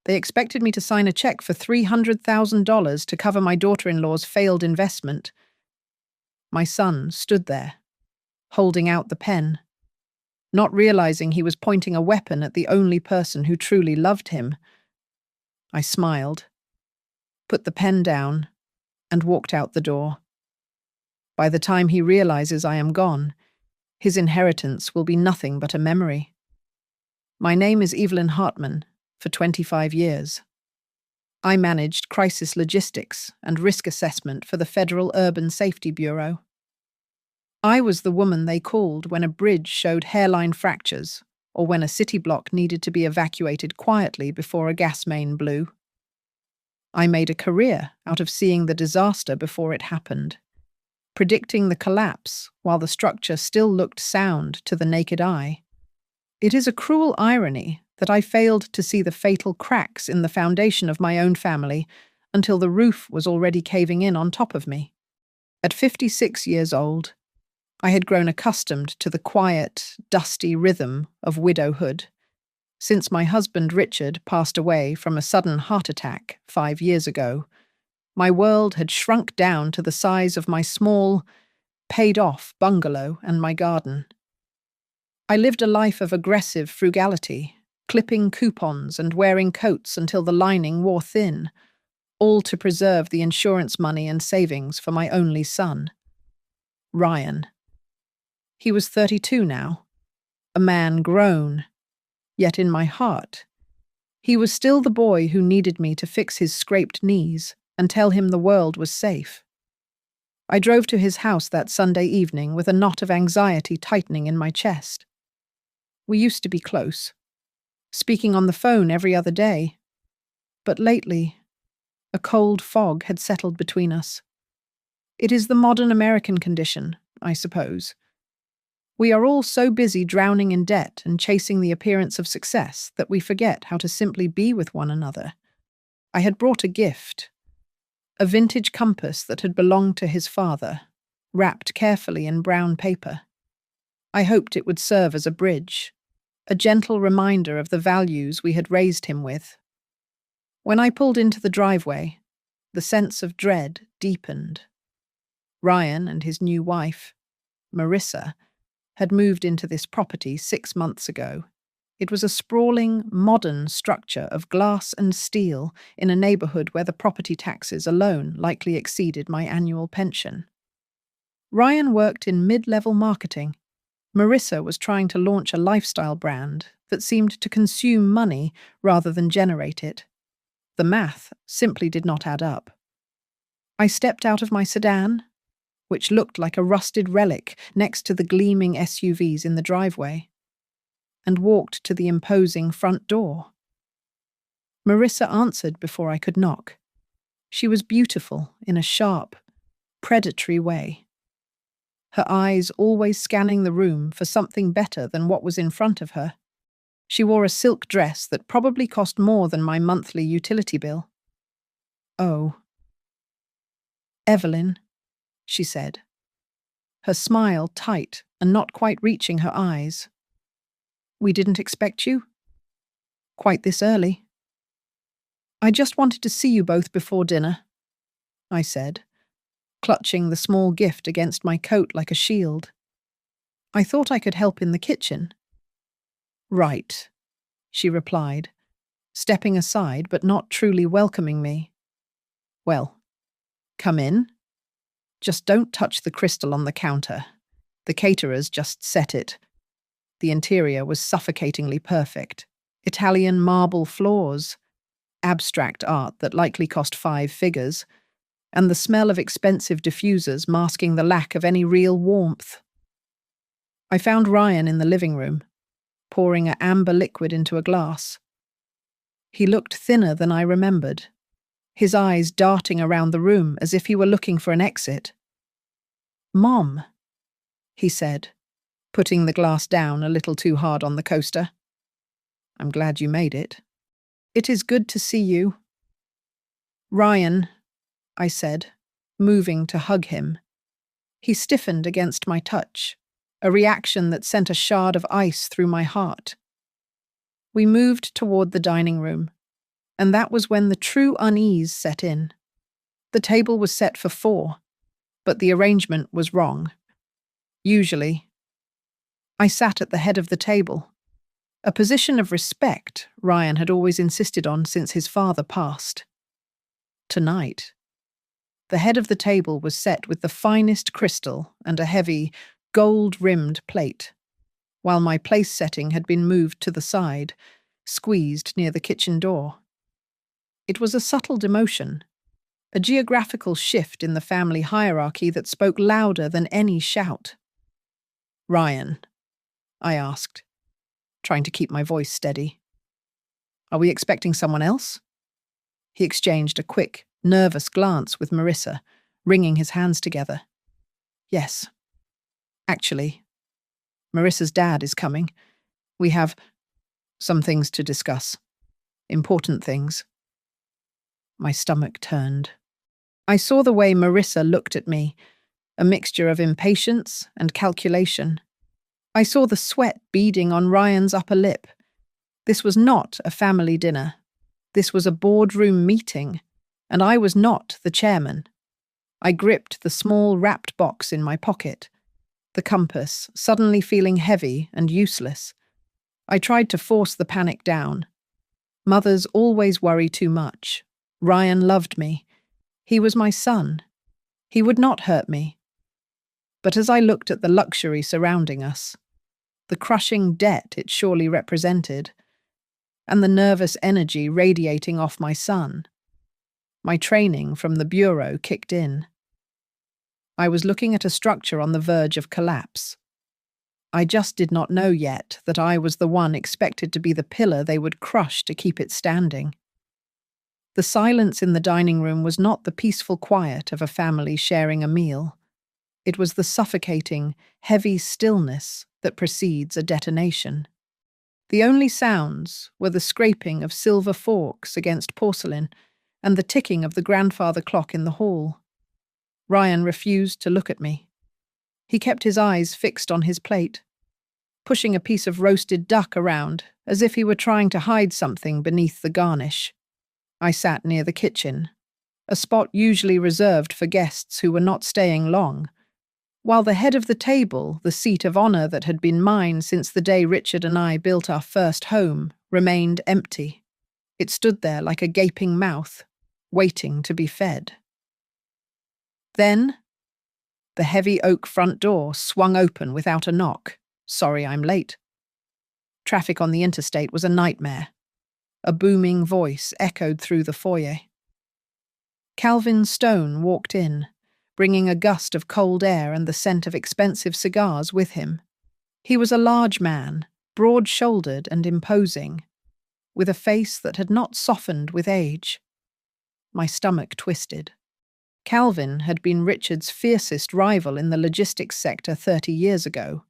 They expected me to sign a check for $300,000 to cover my daughter-in-law's failed investment. My son stood there, holding out the pen, not realizing he was pointing a weapon at the only person who truly loved him. I smiled, put the pen down, and walked out the door. By the time he realizes I am gone, his inheritance will be nothing but a memory. My name is Evelyn Hartman, for 25 years. I managed crisis logistics and risk assessment for the Federal Urban Safety Bureau. I was the woman they called when a bridge showed hairline fractures or when a city block needed to be evacuated quietly before a gas main blew. I made a career out of seeing the disaster before it happened, predicting the collapse while the structure still looked sound to the naked eye. It is a cruel irony that I failed to see the fatal cracks in the foundation of my own family until the roof was already caving in on top of me. At 56 years old, I had grown accustomed to the quiet, dusty rhythm of widowhood. Since my husband Richard passed away from a sudden heart attack 5 years ago, my world had shrunk down to the size of my small, paid-off bungalow and my garden. I lived a life of aggressive frugality, clipping coupons and wearing coats until the lining wore thin, all to preserve the insurance money and savings for my only son, Ryan. He was 32 now, a man grown, yet in my heart, he was still the boy who needed me to fix his scraped knees and tell him the world was safe. I drove to his house that Sunday evening with a knot of anxiety tightening in my chest. We used to be close, speaking on the phone every other day, but lately, a cold fog had settled between us. It is the modern American condition, I suppose. We are all so busy drowning in debt and chasing the appearance of success that we forget how to simply be with one another. I had brought a gift, a vintage compass that had belonged to his father, wrapped carefully in brown paper. I hoped it would serve as a bridge, a gentle reminder of the values we had raised him with. When I pulled into the driveway, the sense of dread deepened. Ryan and his new wife, Marissa, had moved into this property 6 months ago. It was a sprawling, modern structure of glass and steel in a neighborhood where the property taxes alone likely exceeded my annual pension. Ryan worked in mid-level marketing. Marissa was trying to launch a lifestyle brand that seemed to consume money rather than generate it. The math simply did not add up. I stepped out of my sedan, which looked like a rusted relic next to the gleaming SUVs in the driveway, and walked to the imposing front door. Marissa answered before I could knock. She was beautiful in a sharp, predatory way, her eyes always scanning the room for something better than what was in front of her. She wore a silk dress that probably cost more than my monthly utility bill. "Oh, Evelyn," she said, her smile tight and not quite reaching her eyes. "We didn't expect you? Quite this early?" "I just wanted to see you both before dinner," I said, clutching the small gift against my coat like a shield. "I thought I could help in the kitchen." "Right," she replied, stepping aside but not truly welcoming me. "Well, come in. Just don't touch the crystal on the counter. The caterers just set it." The interior was suffocatingly perfect. Italian marble floors, abstract art that likely cost 5 figures, and the smell of expensive diffusers masking the lack of any real warmth. I found Ryan in the living room, pouring an amber liquid into a glass. He looked thinner than I remembered, his eyes darting around the room as if he were looking for an exit. "Mom," he said, putting the glass down a little too hard on the coaster. "I'm glad you made it. It is good to see you." "Ryan," I said, moving to hug him. He stiffened against my touch, a reaction that sent a shard of ice through my heart. We moved toward the dining room, And that was when the true unease set in. The table was set for 4, but the arrangement was wrong. Usually, I sat at the head of the table, a position of respect Ryan had always insisted on since his father passed. Tonight, the head of the table was set with the finest crystal and a heavy, gold-rimmed plate, while my place setting had been moved to the side, squeezed near the kitchen door. It was a subtle demotion, a geographical shift in the family hierarchy that spoke louder than any shout. "Ryan," I asked, trying to keep my voice steady. "Are we expecting someone else?" He exchanged a quick, nervous glance with Marissa, wringing his hands together. "Yes. Actually, Marissa's dad is coming. We have some things to discuss. Important things." My stomach turned. I saw the way Marissa looked at me, a mixture of impatience and calculation. I saw the sweat beading on Ryan's upper lip. This was not a family dinner. This was a boardroom meeting, and I was not the chairman. I gripped the small wrapped box in my pocket, the compass suddenly feeling heavy and useless. I tried to force the panic down. Mothers always worry too much. Ryan loved me. He was my son. He would not hurt me. But as I looked at the luxury surrounding us, the crushing debt it surely represented, and the nervous energy radiating off my son, my training from the bureau kicked in. I was looking at a structure on the verge of collapse. I just did not know yet that I was the one expected to be the pillar they would crush to keep it standing. The silence in the dining room was not the peaceful quiet of a family sharing a meal. It was the suffocating, heavy stillness that precedes a detonation. The only sounds were the scraping of silver forks against porcelain and the ticking of the grandfather clock in the hall. Ryan refused to look at me. He kept his eyes fixed on his plate, pushing a piece of roasted duck around as if he were trying to hide something beneath the garnish. I sat near the kitchen, a spot usually reserved for guests who were not staying long, while the head of the table, the seat of honor that had been mine since the day Richard and I built our first home, remained empty. It stood there like a gaping mouth, waiting to be fed. Then, the heavy oak front door swung open without a knock. "Sorry I'm late." Traffic on the interstate was a nightmare. A booming voice echoed through the foyer. Calvin Stone walked in, bringing a gust of cold air and the scent of expensive cigars with him. He was a large man, broad-shouldered and imposing, with a face that had not softened with age. My stomach twisted. Calvin had been Richard's fiercest rival in the logistics sector 30 years ago.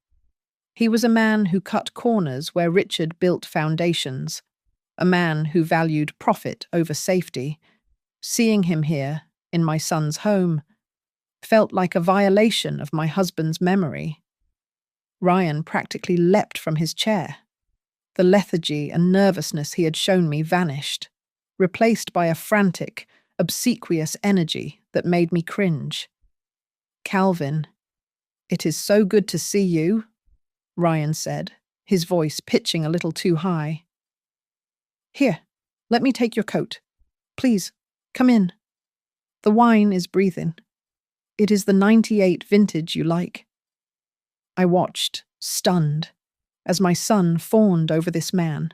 He was a man who cut corners where Richard built foundations, a man who valued profit over safety. Seeing him here, in my son's home, felt like a violation of my husband's memory. Ryan practically leapt from his chair. The lethargy and nervousness he had shown me vanished, replaced by a frantic, obsequious energy that made me cringe. "Calvin, it is so good to see you," Ryan said, his voice pitching a little too high. "Here, let me take your coat. Please, come in. The wine is breathing. It is the 98 vintage you like." I watched, stunned, as my son fawned over this man.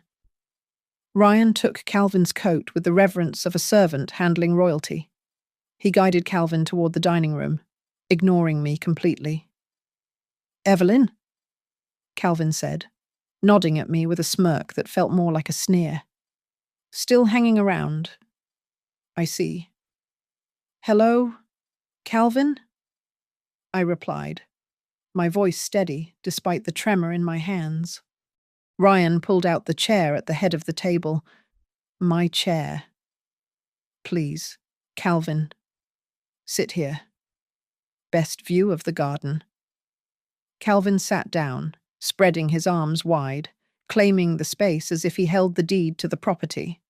Ryan took Calvin's coat with the reverence of a servant handling royalty. He guided Calvin toward the dining room, ignoring me completely. "Evelyn?" Calvin said, nodding at me with a smirk that felt more like a sneer. "Still hanging around. I see." "Hello, Calvin?" I replied, my voice steady despite the tremor in my hands. Ryan pulled out the chair at the head of the table. "My chair. Please, Calvin. Sit here. Best view of the garden." Calvin sat down, spreading his arms wide, claiming the space as if he held the deed to the property.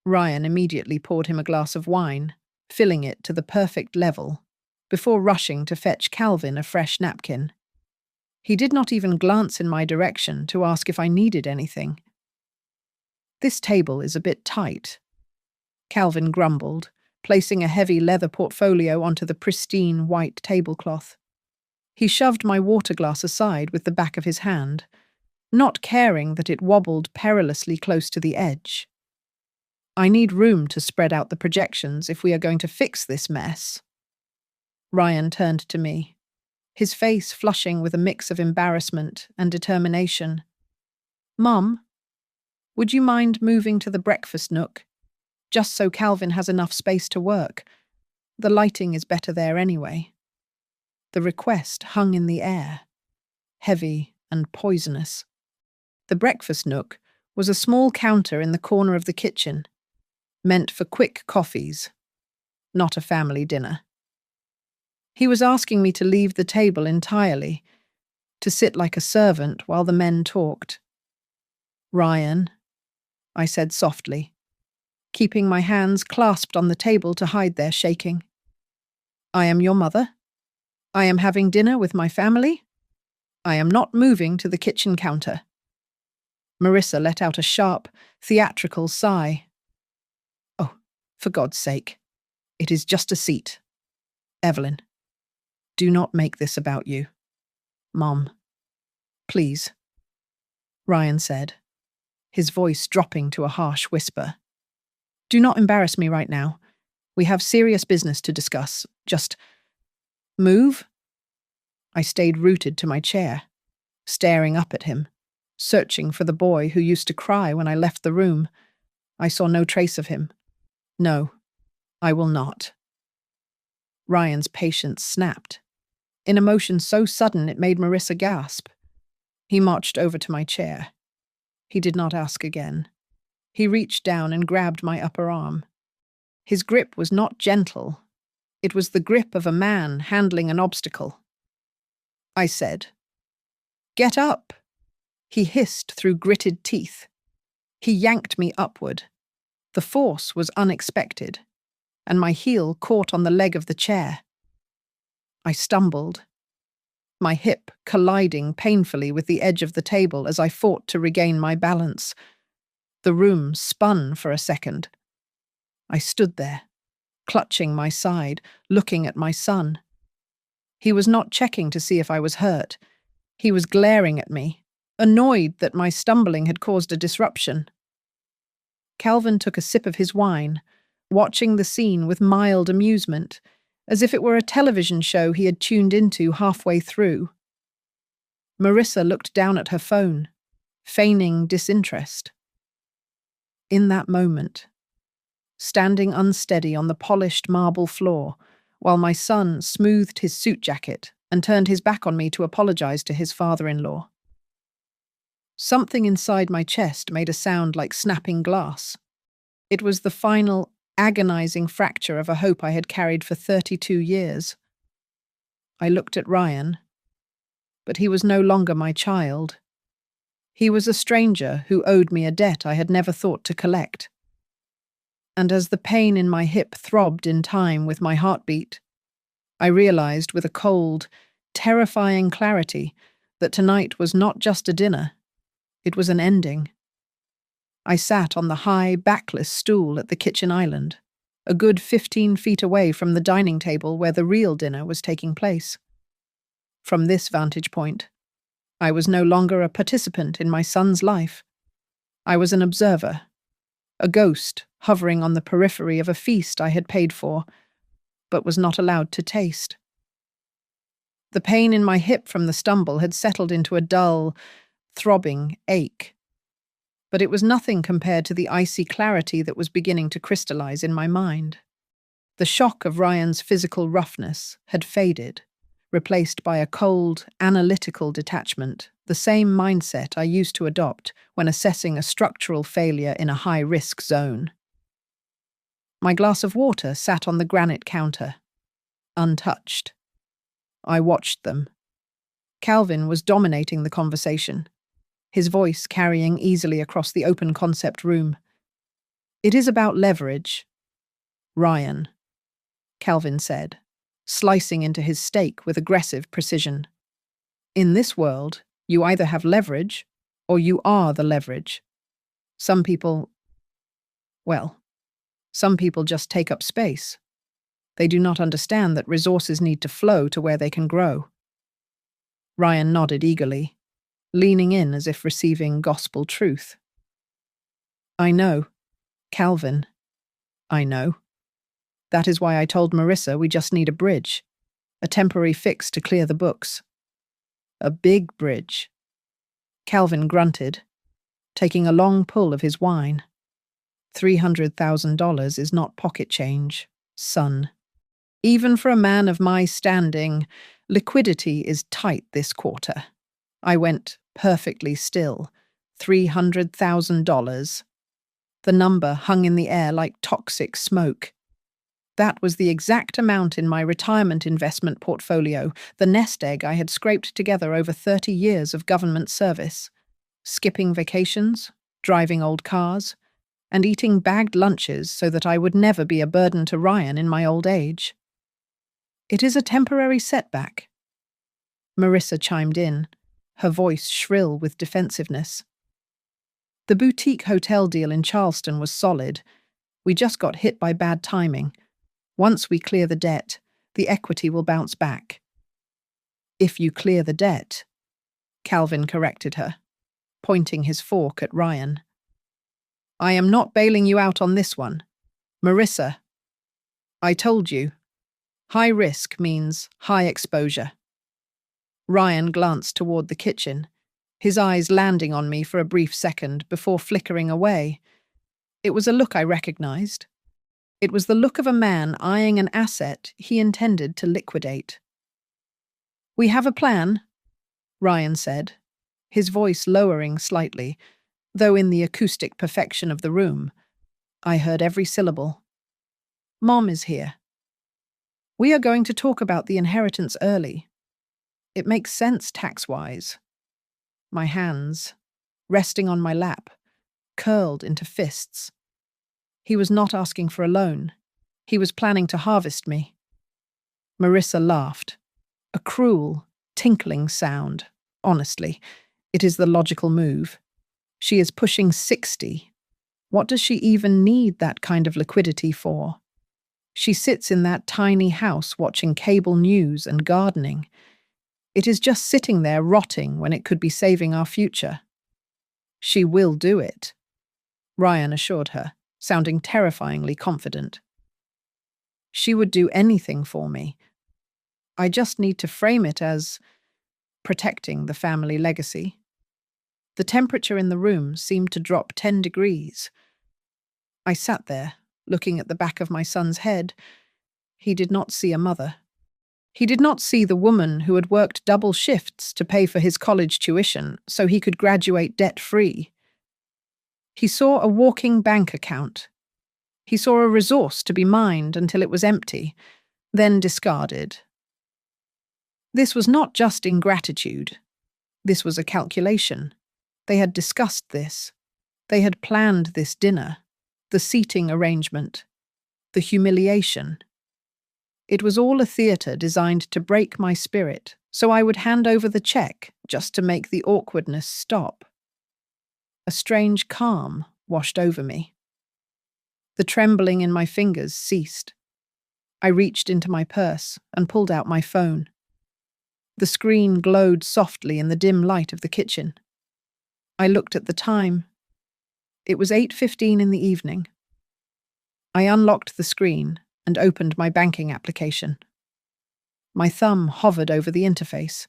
Ryan immediately poured him a glass of wine, filling it to the perfect level, before rushing to fetch Calvin a fresh napkin. He did not even glance in my direction to ask if I needed anything. "This table is a bit tight," Calvin grumbled, placing a heavy leather portfolio onto the pristine white tablecloth. He shoved my water glass aside with the back of his hand, not caring that it wobbled perilously close to the edge. "I need room to spread out the projections if we are going to fix this mess." Ryan turned to me, his face flushing with a mix of embarrassment and determination. "Mum, would you mind moving to the breakfast nook, just so Calvin has enough space to work? The lighting is better there anyway." The request hung in the air, heavy and poisonous. The breakfast nook was a small counter in the corner of the kitchen, meant for quick coffees, not a family dinner. He was asking me to leave the table entirely, to sit like a servant while the men talked. "Ryan," I said softly, keeping my hands clasped on the table to hide their shaking. "I am your mother. I am having dinner with my family. I am not moving to the kitchen counter." Marissa let out a sharp, theatrical sigh. "Oh, for God's sake. It is just a seat. Evelyn, do not make this about you. Mom, please," Ryan said, his voice dropping to a harsh whisper. "Do not embarrass me right now. We have serious business to discuss. Just move." I stayed rooted to my chair, staring up at him, searching for the boy who used to cry when I left the room. I saw no trace of him. "No, I will not." Ryan's patience snapped, in a motion so sudden it made Marissa gasp. He marched over to my chair. He did not ask again. He reached down and grabbed my upper arm. His grip was not gentle. It was the grip of a man handling an obstacle. I said, "Get up!" He hissed through gritted teeth. He yanked me upward. The force was unexpected, and my heel caught on the leg of the chair. I stumbled, my hip colliding painfully with the edge of the table as I fought to regain my balance. The room spun for a second. I stood there, clutching my side, looking at my son. He was not checking to see if I was hurt. He was glaring at me, annoyed that my stumbling had caused a disruption. Calvin took a sip of his wine, watching the scene with mild amusement, as if it were a television show he had tuned into halfway through. Marissa looked down at her phone, feigning disinterest. In that moment, standing unsteady on the polished marble floor, while my son smoothed his suit jacket and turned his back on me to apologize to his father-in-law, something inside my chest made a sound like snapping glass. It was the final, agonizing fracture of a hope I had carried for 32 years. I looked at Ryan, but he was no longer my child. He was a stranger who owed me a debt I had never thought to collect. And as the pain in my hip throbbed in time with my heartbeat, I realized with a cold, terrifying clarity that tonight was not just a dinner, it was an ending. I sat on the high, backless stool at the kitchen island, a good 15 feet away from the dining table where the real dinner was taking place. From this vantage point, I was no longer a participant in my son's life. I was an observer, a ghost hovering on the periphery of a feast I had paid for, but was not allowed to taste. The pain in my hip from the stumble had settled into a dull, throbbing ache, but it was nothing compared to the icy clarity that was beginning to crystallize in my mind. The shock of Ryan's physical roughness had faded, replaced by a cold, analytical detachment, the same mindset I used to adopt when assessing a structural failure in a high-risk zone. My glass of water sat on the granite counter, untouched. I watched them. Calvin was dominating the conversation, his voice carrying easily across the open-concept room. It is about leverage, Ryan, Calvin said, slicing into his steak with aggressive precision. In this world, you either have leverage or you are the leverage. Some people, well, some people just take up space. They do not understand that resources need to flow to where they can grow. Ryan nodded eagerly, leaning in as if receiving gospel truth. I know, Calvin. I know. That is why I told Marissa we just need a bridge, a temporary fix to clear the books. A big bridge. Calvin grunted, taking a long pull of his wine. $300,000 is not pocket change, son. Even for a man of my standing, liquidity is tight this quarter. I went perfectly still. $300,000. The number hung in the air like toxic smoke. That was the exact amount in my retirement investment portfolio, the nest egg I had scraped together over 30 years of government service. Skipping vacations, driving old cars, and eating bagged lunches so that I would never be a burden to Ryan in my old age. It is a temporary setback. Marissa chimed in, her voice shrill with defensiveness. The boutique hotel deal in Charleston was solid. We just got hit by bad timing. Once we clear the debt, the equity will bounce back. If you clear the debt, Calvin corrected her, pointing his fork at Ryan. I am not bailing you out on this one. Marissa, I told you. High risk means high exposure. Ryan glanced toward the kitchen, his eyes landing on me for a brief second before flickering away. It was a look I recognized. It was the look of a man eyeing an asset he intended to liquidate. We have a plan, Ryan said, his voice lowering slightly, though in the acoustic perfection of the room, I heard every syllable. Mom is here. We are going to talk about the inheritance early. It makes sense tax-wise. My hands, resting on my lap, curled into fists. He was not asking for a loan. He was planning to harvest me. Marissa laughed. A cruel, tinkling sound. Honestly, it is the logical move. She is pushing 60. What does she even need that kind of liquidity for? She sits in that tiny house watching cable news and gardening. It is just sitting there rotting when it could be saving our future. She will do it, Ryan assured her, sounding terrifyingly confident. She would do anything for me. I just need to frame it as protecting the family legacy. The temperature in the room seemed to drop 10 degrees. I sat there, looking at the back of my son's head. He did not see a mother. He did not see the woman who had worked double shifts to pay for his college tuition so he could graduate debt-free. He saw a walking bank account. He saw a resource to be mined until it was empty, then discarded. This was not just ingratitude. This was a calculation. They had discussed this. They had planned this dinner, the seating arrangement, the humiliation. It was all a theatre designed to break my spirit, so I would hand over the check just to make the awkwardness stop. A strange calm washed over me. The trembling in my fingers ceased. I reached into my purse and pulled out my phone. The screen glowed softly in the dim light of the kitchen. I looked at the time. It was 8:15 in the evening. I unlocked the screen and opened my banking application. My thumb hovered over the interface.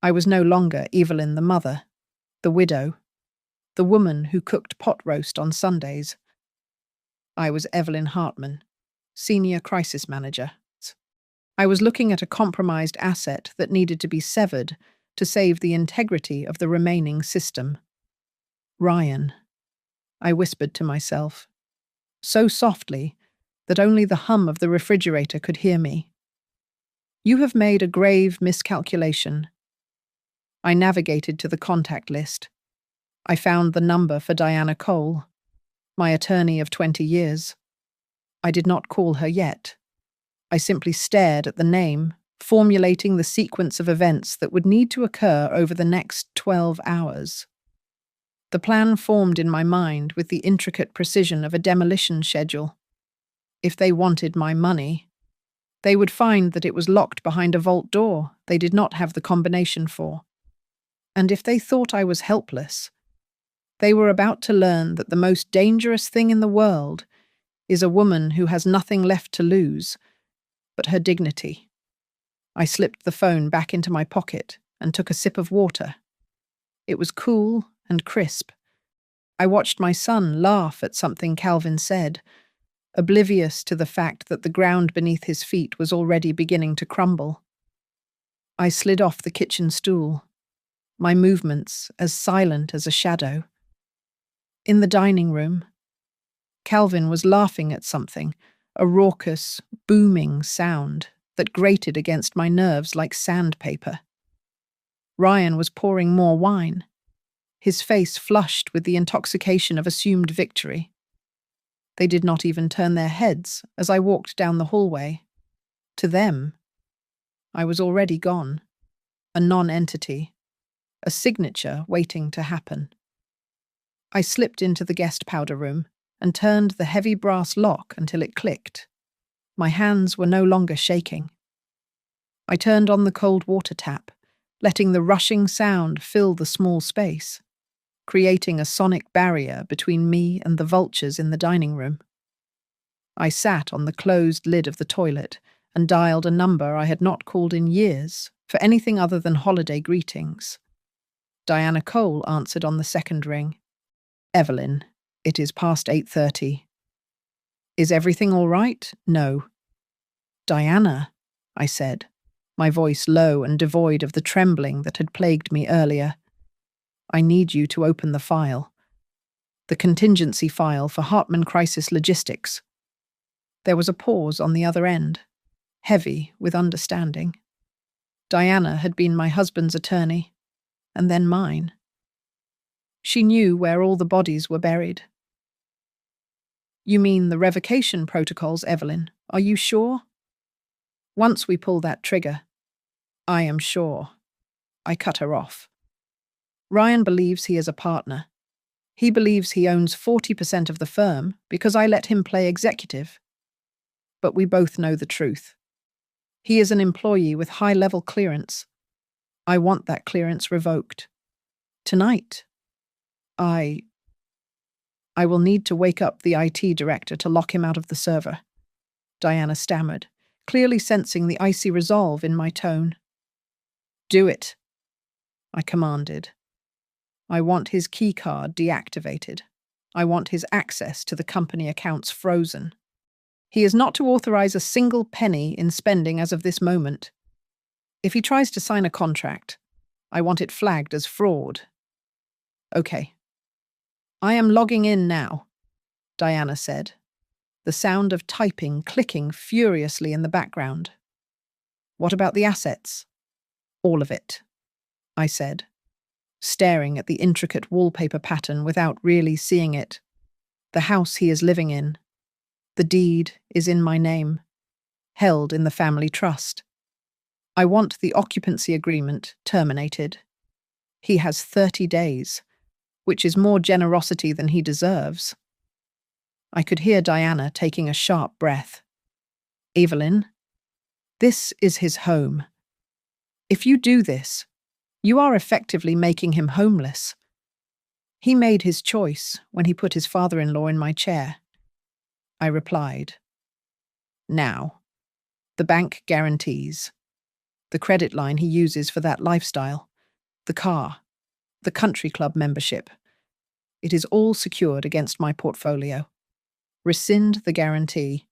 I was no longer Evelyn the mother, the widow, the woman who cooked pot roast on Sundays. I was Evelyn Hartman, Senior Crisis Manager. I was looking at a compromised asset that needed to be severed to save the integrity of the remaining system. Ryan, I whispered to myself, so softly that only the hum of the refrigerator could hear me. You have made a grave miscalculation. I navigated to the contact list. I found the number for Diana Cole. My attorney of 20 years. I did not call her yet. I simply stared at the name, formulating the sequence of events that would need to occur over the next 12 hours. The plan formed in my mind with the intricate precision of a demolition schedule. If they wanted my money, they would find that it was locked behind a vault door they did not have the combination for. And if they thought I was helpless, they were about to learn that the most dangerous thing in the world is a woman who has nothing left to lose but her dignity. I slipped the phone back into my pocket and took a sip of water. It was cool and crisp. I watched my son laugh at something Calvin said, oblivious to the fact that the ground beneath his feet was already beginning to crumble. I slid off the kitchen stool, my movements as silent as a shadow. In the dining room, Calvin was laughing at something, a raucous, booming sound that grated against my nerves like sandpaper. Ryan was pouring more wine, his face flushed with the intoxication of assumed victory. They did not even turn their heads as I walked down the hallway. To them, I was already gone, a non-entity, a signature waiting to happen. I slipped into the guest powder room and turned the heavy brass lock until it clicked. My hands were no longer shaking. I turned on the cold water tap, letting the rushing sound fill the small space, creating a sonic barrier between me and the vultures in the dining room. I sat on the closed lid of the toilet and dialed a number I had not called in years for anything other than holiday greetings. Diana Cole answered on the second ring. "Evelyn, it is past 8:30. "Is everything all right?" "No." "Diana," I said, my voice low and devoid of the trembling that had plagued me earlier. "I need you to open the file. The contingency file for Hartman Crisis Logistics." There was a pause on the other end, heavy with understanding. Diana had been my husband's attorney, and then mine. She knew where all the bodies were buried. "You mean the revocation protocols, Evelyn? Are you sure?" "Once we pull that trigger, I am sure." I cut her off. "Ryan believes he is a partner. He believes he owns 40% of the firm because I let him play executive. But we both know the truth. He is an employee with high-level clearance. I want that clearance revoked. Tonight. I will need to wake up the IT director to lock him out of the server," Diana stammered, clearly sensing the icy resolve in my tone. "Do it," I commanded. "I want his keycard deactivated. I want his access to the company accounts frozen. He is not to authorize a single penny in spending as of this moment. If he tries to sign a contract, I want it flagged as fraud." "Okay. I am logging in now," Diana said, the sound of typing clicking furiously in the background. "What about the assets?" "All of it," I said, staring at the intricate wallpaper pattern without really seeing it. "The house he is living in. The deed is in my name, held in the family trust. I want the occupancy agreement terminated. He has 30 days, which is more generosity than he deserves." I could hear Diana taking a sharp breath. "Evelyn, this is his home. If you do this, you are effectively making him homeless. He made his choice when he put his father-in-law in my chair." I replied. "Now, the bank guarantees, the credit line he uses for that lifestyle, the car, the country club membership. It is all secured against my portfolio. Rescind the guarantee.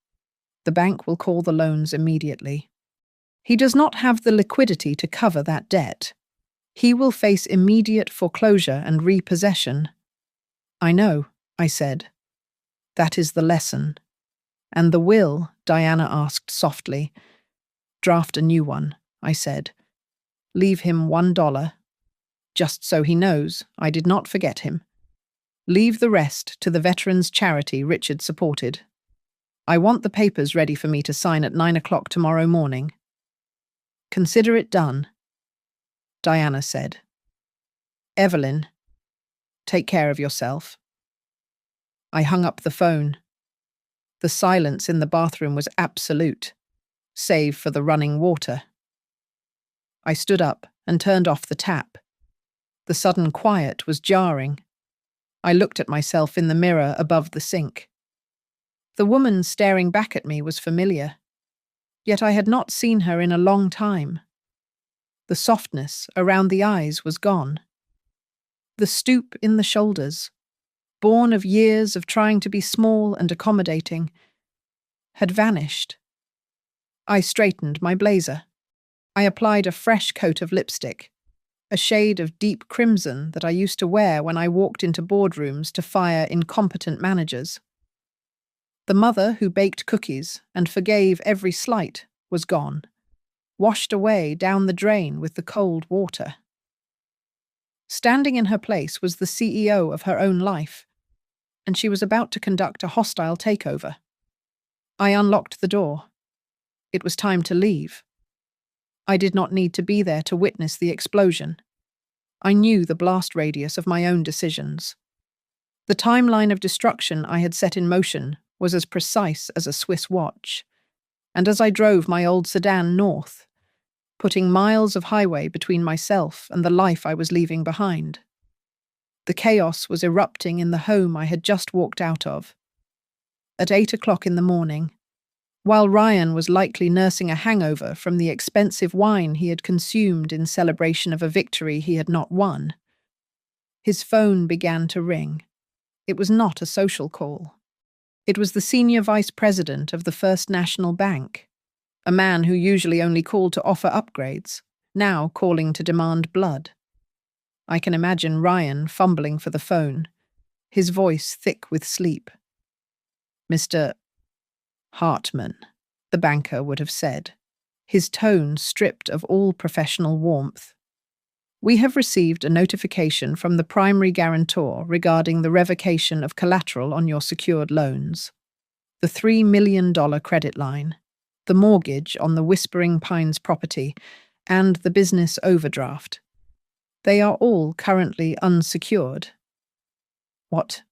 The bank will call the loans immediately. He does not have the liquidity to cover that debt. He will face immediate foreclosure and repossession." "I know," I said. "That is the lesson." "And the will?" Diana asked softly. "Draft a new one," I said. "Leave him $1, just so he knows I did not forget him. Leave the rest to the veterans' charity Richard supported. I want the papers ready for me to sign at 9 o'clock tomorrow morning. Consider it done, Diana said. Evelyn, take care of yourself. I hung up the phone. The silence in the bathroom was absolute, save for the running water. I stood up and turned off the tap. The sudden quiet was jarring. I looked at myself in the mirror above the sink. The woman staring back at me was familiar, yet I had not seen her in a long time. The softness around the eyes was gone. The stoop in the shoulders, born of years of trying to be small and accommodating, had vanished. I straightened my blazer. I applied a fresh coat of lipstick, a shade of deep crimson that I used to wear when I walked into boardrooms to fire incompetent managers. The mother who baked cookies and forgave every slight was gone, washed away down the drain with the cold water. Standing in her place was the CEO of her own life, and she was about to conduct a hostile takeover. I unlocked the door. It was time to leave. I did not need to be there to witness the explosion. I knew the blast radius of my own decisions. The timeline of destruction I had set in motion was as precise as a Swiss watch, and as I drove my old sedan north, putting miles of highway between myself and the life I was leaving behind. The chaos was erupting in the home I had just walked out of. At 8 o'clock in the morning, while Ryan was likely nursing a hangover from the expensive wine he had consumed in celebration of a victory he had not won, his phone began to ring. It was not a social call. It was the senior vice president of the First National Bank, a man who usually only called to offer upgrades, now calling to demand blood. I can imagine Ryan fumbling for the phone, his voice thick with sleep. Mr. Hartman, the banker would have said, his tone stripped of all professional warmth. We have received a notification from the primary guarantor regarding the revocation of collateral on your secured loans. The $3 million credit line, the mortgage on the Whispering Pines property, and the business overdraft. They are all currently unsecured. What?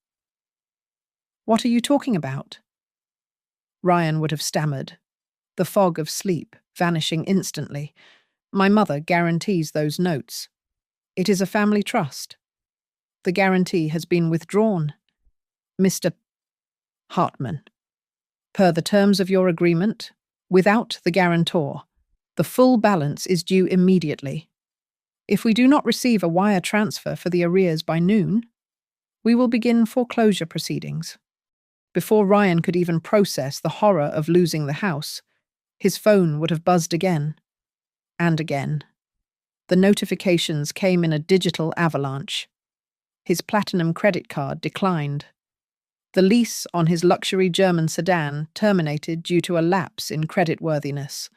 What are you talking about? Ryan would have stammered, the fog of sleep vanishing instantly. My mother guarantees those notes. It is a family trust. The guarantee has been withdrawn. Mr. Hartman, per the terms of your agreement, without the guarantor, the full balance is due immediately. If we do not receive a wire transfer for the arrears by noon, we will begin foreclosure proceedings. Before Ryan could even process the horror of losing the house, his phone would have buzzed again and again. The notifications came in a digital avalanche. His platinum credit card declined. The lease on his luxury German sedan terminated due to a lapse in creditworthiness.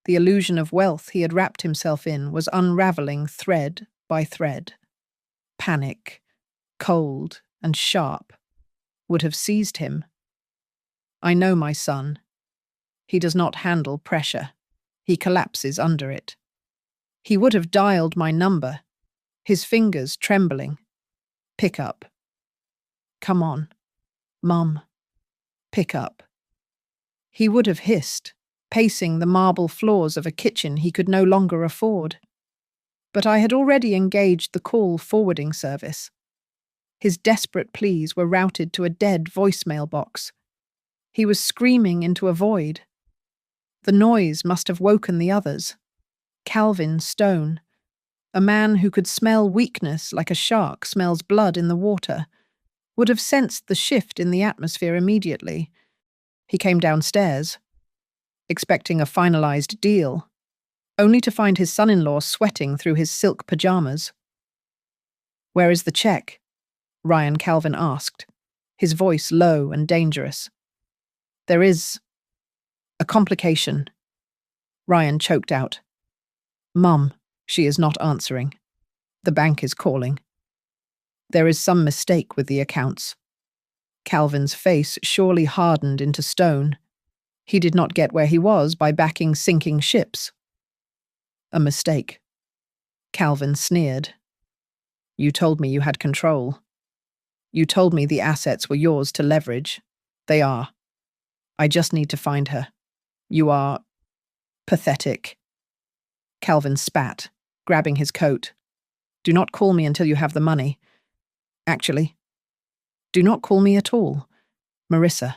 The illusion of wealth he had wrapped himself in was unraveling thread by thread. Panic, cold and sharp, would have seized him. I know my son. He does not handle pressure. He collapses under it. He would have dialed my number, his fingers trembling. Pick up. Come on, Mum. Pick up. He would have hissed, pacing the marble floors of a kitchen he could no longer afford. But I had already engaged the call forwarding service. His desperate pleas were routed to a dead voicemail box. He was screaming into a void. The noise must have woken the others. Calvin Stone, a man who could smell weakness like a shark smells blood in the water, would have sensed the shift in the atmosphere immediately. He came downstairs, expecting a finalized deal, only to find his son-in-law sweating through his silk pajamas. Where is the check? Ryan Calvin asked, his voice low and dangerous. There is a complication, Ryan choked out. Mum, she is not answering. The bank is calling. There is some mistake with the accounts. Calvin's face surely hardened into stone. He did not get where he was by backing sinking ships. A mistake. Calvin sneered. You told me you had control. You told me the assets were yours to leverage. They are. I just need to find her. You are pathetic. Calvin spat, grabbing his coat. Do not call me until you have the money. Actually, do not call me at all. Marissa,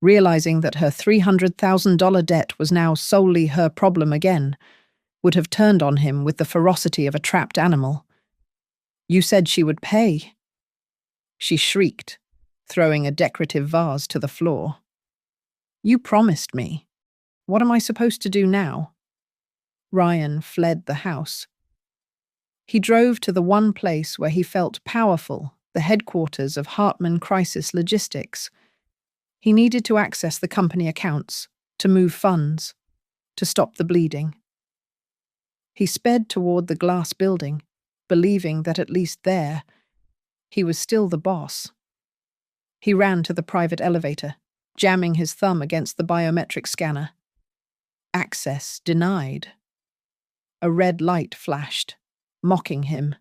realizing that her $300,000 debt was now solely her problem again, would have turned on him with the ferocity of a trapped animal. You said she would pay. She shrieked, throwing a decorative vase to the floor. You promised me. What am I supposed to do now? Ryan fled the house. He drove to the one place where he felt powerful, the headquarters of Hartman Crisis Logistics. He needed to access the company accounts, to move funds, to stop the bleeding. He sped toward the glass building, believing that at least there, he was still the boss. He ran to the private elevator, jamming his thumb against the biometric scanner. Access denied. A red light flashed, mocking him.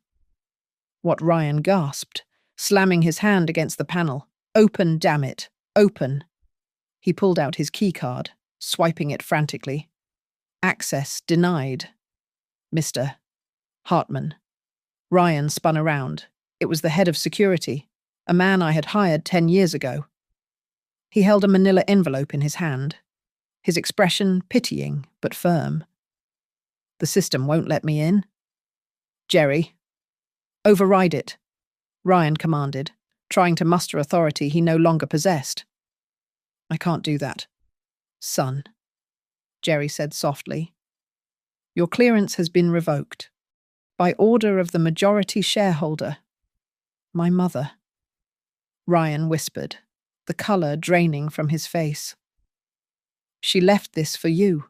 What Ryan gasped, slamming his hand against the panel. Open, damn it, open. He pulled out his keycard, swiping it frantically. Access denied. Mr. Hartman. Ryan spun around. It was the head of security, a man I had hired 10 years ago. He held a manila envelope in his hand, his expression pitying but firm. The system won't let me in. Jerry. Override it, Ryan commanded, trying to muster authority he no longer possessed. I can't do that. Son, Jerry said softly. Your clearance has been revoked. By order of the majority shareholder. My mother. Ryan whispered, the colour draining from his face. She left this for you,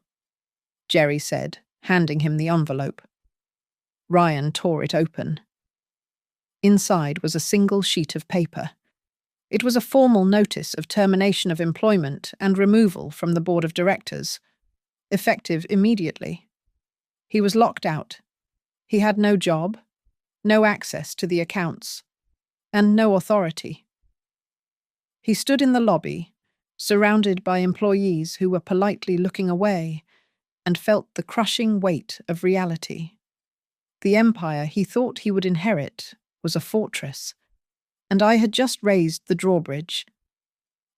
Jerry said, handing him the envelope. Ryan tore it open. Inside was a single sheet of paper. It was a formal notice of termination of employment and removal from the board of directors, effective immediately. He was locked out. He had no job, no access to the accounts, and no authority. He stood in the lobby, surrounded by employees who were politely looking away, and felt the crushing weight of reality. The empire he thought he would inherit was a fortress, and I had just raised the drawbridge.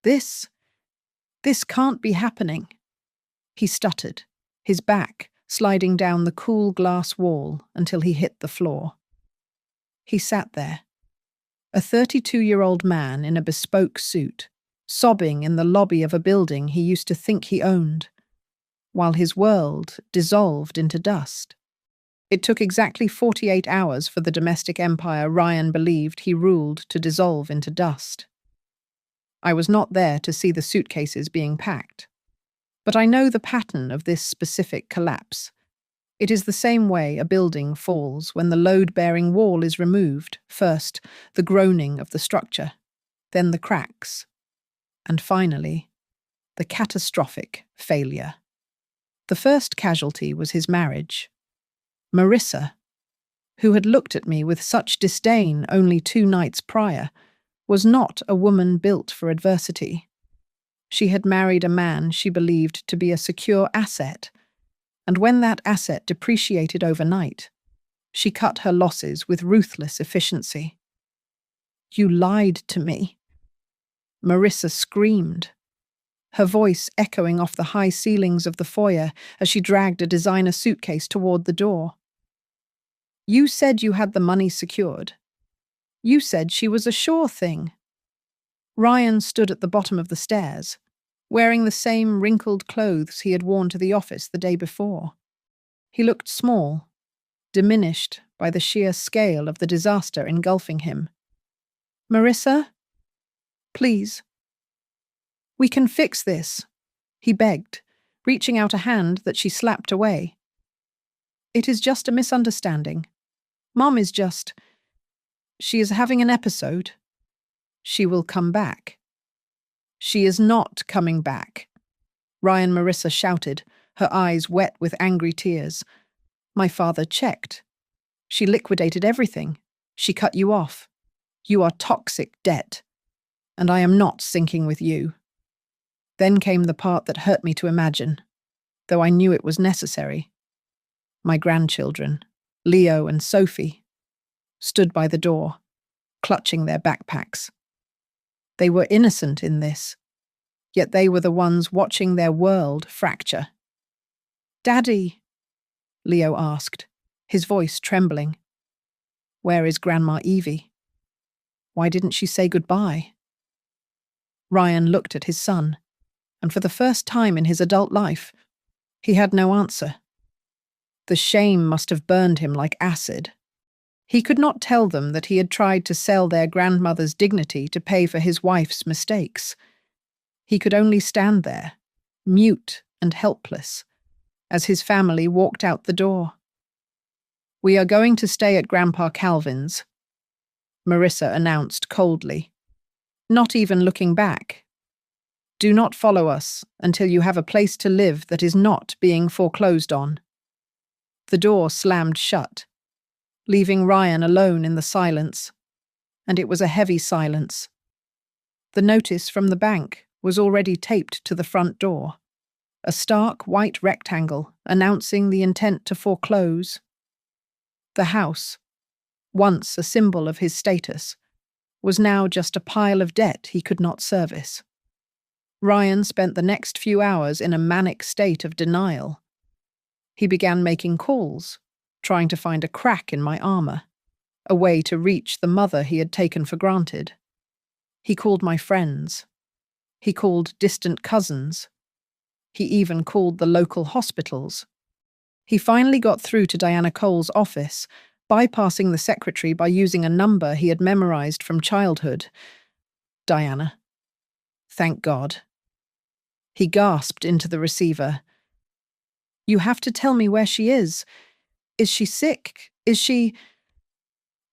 This can't be happening. He stuttered, his back sliding down the cool glass wall until he hit the floor. He sat there, a 32-year-old man in a bespoke suit, sobbing in the lobby of a building he used to think he owned, while his world dissolved into dust. It took exactly 48 hours for the domestic empire Ryan believed he ruled to dissolve into dust. I was not there to see the suitcases being packed, but I know the pattern of this specific collapse. It is the same way a building falls when the load-bearing wall is removed, first the groaning of the structure, then the cracks, and finally, the catastrophic failure. The first casualty was his marriage. Marissa, who had looked at me with such disdain only 2 nights prior, was not a woman built for adversity. She had married a man she believed to be a secure asset, and when that asset depreciated overnight, she cut her losses with ruthless efficiency. You lied to me. Marissa screamed, her voice echoing off the high ceilings of the foyer as she dragged a designer suitcase toward the door. You said you had the money secured. You said she was a sure thing. Ryan stood at the bottom of the stairs, wearing the same wrinkled clothes he had worn to the office the day before. He looked small, diminished by the sheer scale of the disaster engulfing him. Marissa? Please. We can fix this, he begged, reaching out a hand that she slapped away. It is just a misunderstanding. Mom is just... She is having an episode. She will come back. She is not coming back. Ryan Marissa shouted, her eyes wet with angry tears. My father checked. She liquidated everything. She cut you off. You are toxic debt. And I am not sinking with you. Then came the part that hurt me to imagine, though I knew it was necessary. My grandchildren, Leo and Sophie, stood by the door, clutching their backpacks. They were innocent in this, yet they were the ones watching their world fracture. Daddy, Leo asked, his voice trembling. Where is Grandma Evie? Why didn't she say goodbye? Ryan looked at his son, and for the first time in his adult life, he had no answer. The shame must have burned him like acid. He could not tell them that he had tried to sell their grandmother's dignity to pay for his wife's mistakes. He could only stand there, mute and helpless, as his family walked out the door. We are going to stay at Grandpa Calvin's, Marissa announced coldly, not even looking back. Do not follow us until you have a place to live that is not being foreclosed on. The door slammed shut, leaving Ryan alone in the silence, and it was a heavy silence. The notice from the bank was already taped to the front door, a stark white rectangle announcing the intent to foreclose. The house, once a symbol of his status, was now just a pile of debt he could not service. Ryan spent the next few hours in a manic state of denial. He began making calls, trying to find a crack in my armor, a way to reach the mother he had taken for granted. He called my friends. He called distant cousins. He even called the local hospitals. He finally got through to Diana Cole's office, bypassing the secretary by using a number he had memorized from childhood. Diana. Thank God. He gasped into the receiver. You have to tell me where she is. Is she sick? Is she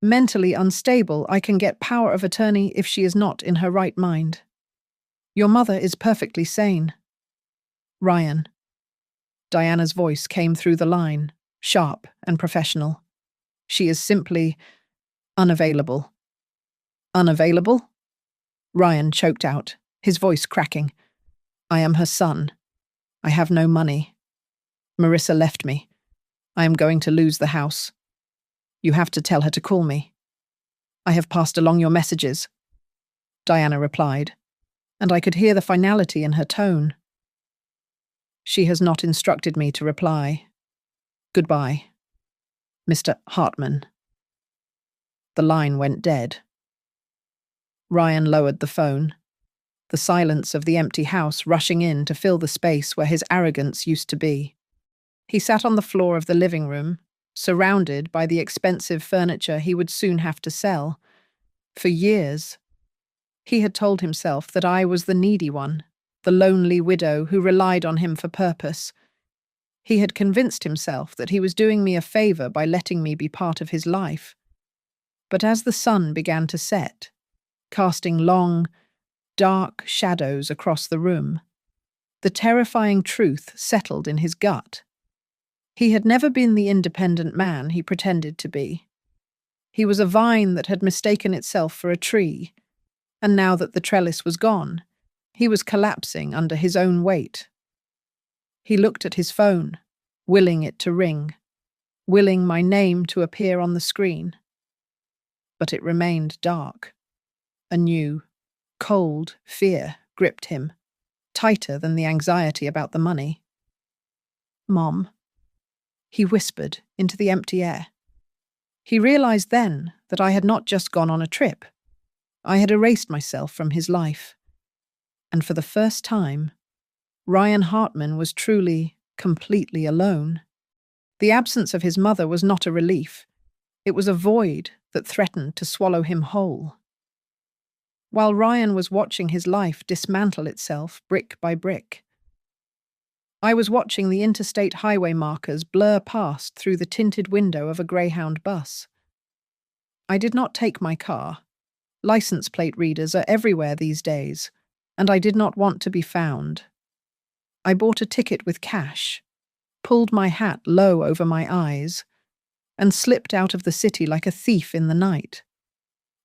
mentally unstable? I can get power of attorney if she is not in her right mind. Your mother is perfectly sane. Ryan. Diana's voice came through the line, sharp and professional. She is simply unavailable. Unavailable? Ryan choked out, his voice cracking. I am her son. I have no money. Marissa left me. I am going to lose the house. You have to tell her to call me. I have passed along your messages, Diana replied, and I could hear the finality in her tone. She has not instructed me to reply. Goodbye, Mr. Hartman. The line went dead. Ryan lowered the phone, the silence of the empty house rushing in to fill the space where his arrogance used to be. He sat on the floor of the living room, surrounded by the expensive furniture he would soon have to sell. For years, he had told himself that I was the needy one, the lonely widow who relied on him for purpose. He had convinced himself that he was doing me a favor by letting me be part of his life. But as the sun began to set, casting long, dark shadows across the room, the terrifying truth settled in his gut. He had never been the independent man he pretended to be. He was a vine that had mistaken itself for a tree, and now that the trellis was gone, he was collapsing under his own weight. He looked at his phone, willing it to ring, willing my name to appear on the screen. But it remained dark. A new, cold fear gripped him, tighter than the anxiety about the money. Mom, he whispered into the empty air. He realized then that I had not just gone on a trip. I had erased myself from his life. And for the first time, Ryan Hartman was truly, completely alone. The absence of his mother was not a relief. It was a void that threatened to swallow him whole. While Ryan was watching his life dismantle itself brick by brick, I was watching the interstate highway markers blur past through the tinted window of a Greyhound bus. I did not take my car. License plate readers are everywhere these days, and I did not want to be found. I bought a ticket with cash, pulled my hat low over my eyes, and slipped out of the city like a thief in the night.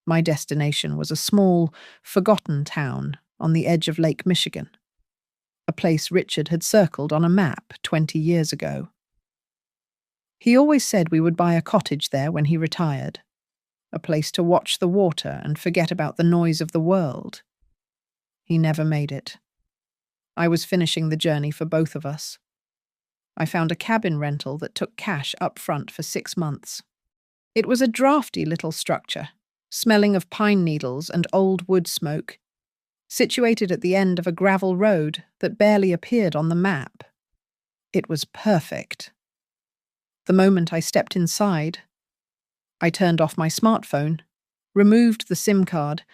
My destination was a small, forgotten town on the edge of Lake Michigan, a place Richard had circled on a map 20 years ago. He always said we would buy a cottage there when he retired, a place to watch the water and forget about the noise of the world. He never made it. I was finishing the journey for both of us. I found a cabin rental that took cash up front for 6 months. It was a drafty little structure, smelling of pine needles and old wood smoke, situated at the end of a gravel road that barely appeared on the map. It was perfect. The moment I stepped inside, I turned off my smartphone, removed the SIM card,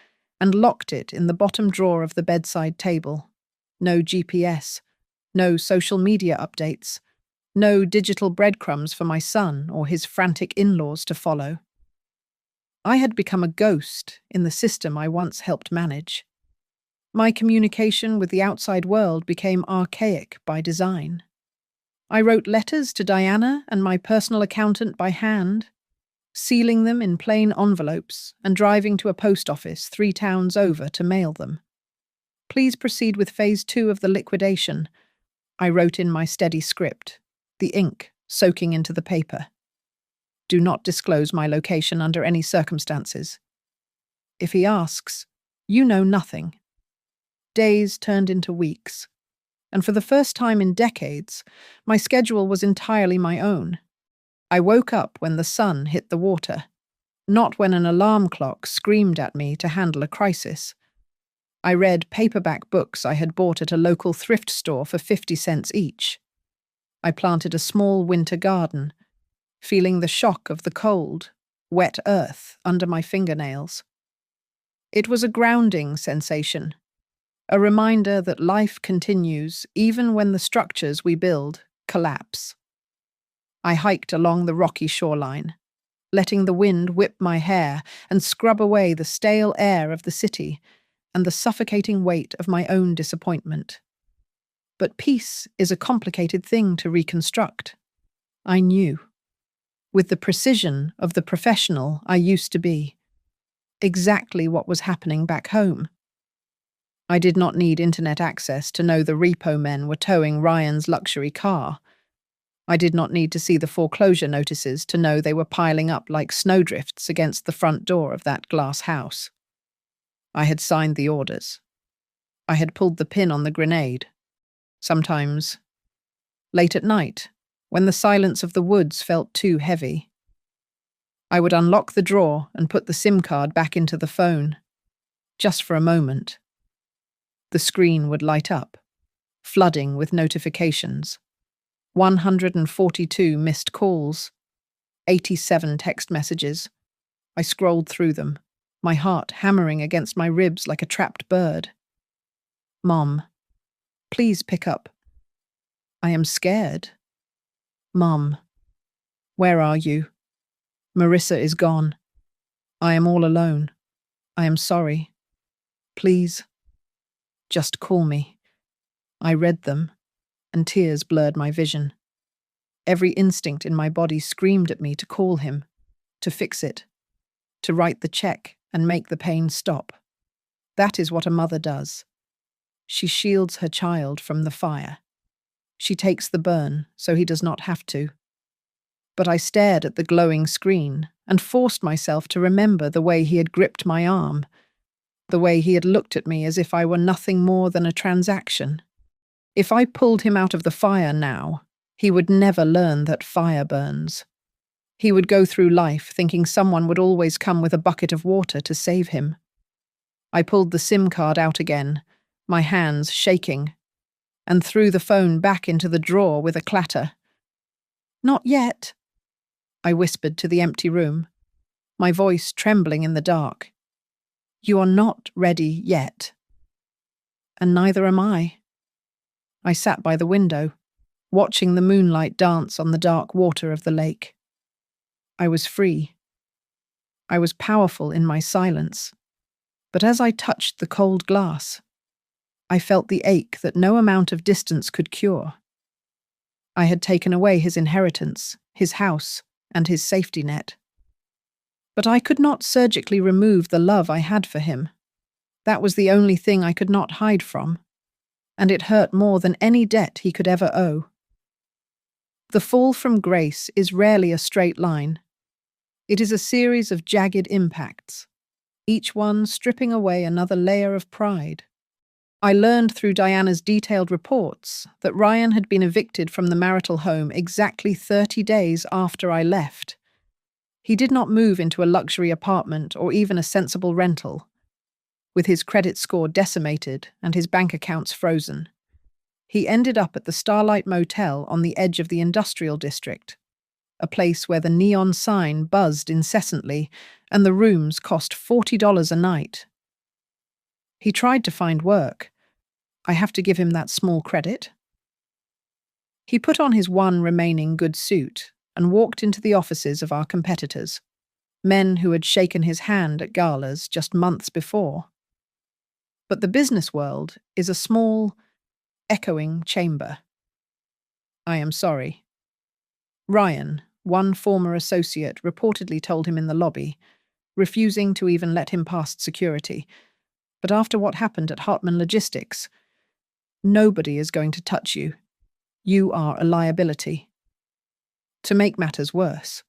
and locked it in the bottom drawer of the bedside table. No GPS, no social media updates, no digital breadcrumbs for my son or his frantic in-laws to follow. I had become a ghost in the system I once helped manage. My communication with the outside world became archaic by design. I wrote letters to Diana and my personal accountant by hand, sealing them in plain envelopes and driving to a post office 3 towns over to mail them. Please proceed with phase 2 of the liquidation, I wrote in my steady script, the ink soaking into the paper. Do not disclose my location under any circumstances. If he asks, you know nothing. Days turned into weeks, and for the first time in decades, my schedule was entirely my own. I woke up when the sun hit the water, not when an alarm clock screamed at me to handle a crisis. I read paperback books I had bought at a local thrift store for 50 cents each. I planted a small winter garden, feeling the shock of the cold, wet earth under my fingernails. It was a grounding sensation, a reminder that life continues even when the structures we build collapse. I hiked along the rocky shoreline, letting the wind whip my hair and scrub away the stale air of the city and the suffocating weight of my own disappointment. But peace is a complicated thing to reconstruct. I knew, with the precision of the professional I used to be, exactly what was happening back home. I did not need internet access to know the repo men were towing Ryan's luxury car. I did not need to see the foreclosure notices to know they were piling up like snowdrifts against the front door of that glass house. I had signed the orders. I had pulled the pin on the grenade. Sometimes, late at night, when the silence of the woods felt too heavy, I would unlock the drawer and put the SIM card back into the phone, just for a moment. The screen would light up, flooding with notifications. 142 missed calls, 87 text messages. I scrolled through them, my heart hammering against my ribs like a trapped bird. Mom, please pick up. I am scared. Mom, where are you? Marissa is gone. I am all alone. I am sorry. Please, just call me. I read them, and tears blurred my vision. Every instinct in my body screamed at me to call him, to fix it, to write the check and make the pain stop. That is what a mother does. She shields her child from the fire. She takes the burn so he does not have to. But I stared at the glowing screen and forced myself to remember the way he had gripped my arm, the way he had looked at me as if I were nothing more than a transaction. If I pulled him out of the fire now, he would never learn that fire burns. He would go through life thinking someone would always come with a bucket of water to save him. I pulled the SIM card out again, my hands shaking, and threw the phone back into the drawer with a clatter. Not yet, I whispered to the empty room, my voice trembling in the dark. You are not ready yet. And neither am I. I sat by the window, watching the moonlight dance on the dark water of the lake. I was free. I was powerful in my silence, but as I touched the cold glass, I felt the ache that no amount of distance could cure. I had taken away his inheritance, his house, and his safety net. But I could not surgically remove the love I had for him. That was the only thing I could not hide from, and it hurt more than any debt he could ever owe. The fall from grace is rarely a straight line. It is a series of jagged impacts, each one stripping away another layer of pride. I learned through Diana's detailed reports that Ryan had been evicted from the marital home exactly 30 days after I left. He did not move into a luxury apartment or even a sensible rental. With his credit score decimated and his bank accounts frozen, he ended up at the Starlight Motel on the edge of the industrial district, a place where the neon sign buzzed incessantly and the rooms cost $40 a night. He tried to find work. I have to give him that small credit. He put on his one remaining good suit and walked into the offices of our competitors, men who had shaken his hand at galas just months before. But the business world is a small, echoing chamber. I am sorry. Ryan, one former associate, reportedly told him in the lobby, refusing to even let him past security. But after what happened at Hartman Logistics, nobody is going to touch you. You are a liability. To make matters worse,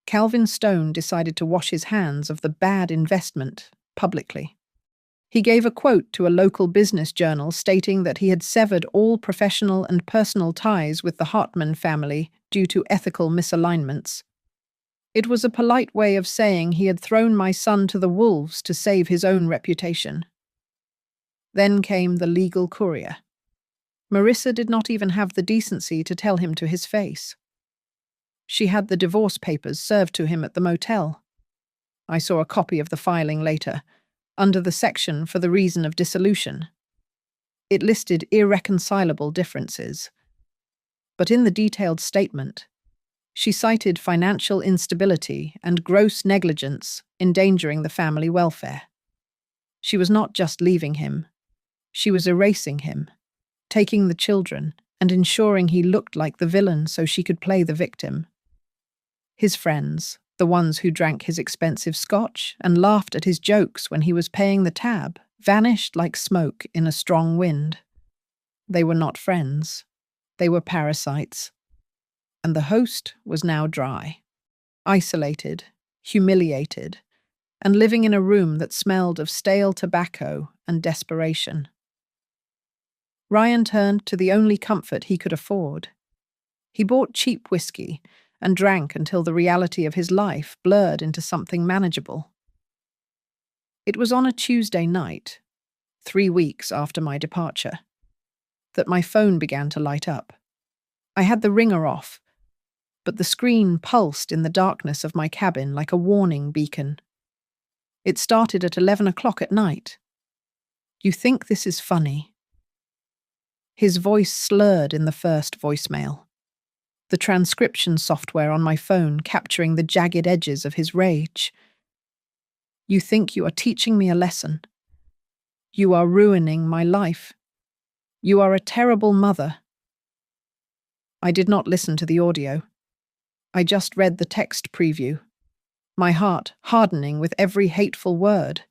Calvin Stone decided to wash his hands of the bad investment publicly. He gave a quote to a local business journal stating that he had severed all professional and personal ties with the Hartman family due to ethical misalignments. It was a polite way of saying he had thrown my son to the wolves to save his own reputation. Then came the legal courier. Marissa did not even have the decency to tell him to his face. She had the divorce papers served to him at the motel. I saw a copy of the filing later, under the section for the reason of dissolution. It listed irreconcilable differences. But in the detailed statement, she cited financial instability and gross negligence endangering the family welfare. She was not just leaving him. She was erasing him, taking the children and ensuring he looked like the villain so she could play the victim. His friends, the ones who drank his expensive scotch and laughed at his jokes when he was paying the tab, vanished like smoke in a strong wind. They were not friends. They were parasites. And the host was now dry, isolated, humiliated, and living in a room that smelled of stale tobacco and desperation. Ryan turned to the only comfort he could afford. He bought cheap whiskey and drank until the reality of his life blurred into something manageable. It was on a Tuesday night, 3 weeks after my departure, that my phone began to light up. I had the ringer off, but the screen pulsed in the darkness of my cabin like a warning beacon. It started at 11 o'clock at night. You think this is funny? His voice slurred in the first voicemail, the transcription software on my phone capturing the jagged edges of his rage. You think you are teaching me a lesson. You are ruining my life. You are a terrible mother. I did not listen to the audio. I just read the text preview, my heart hardening with every hateful word.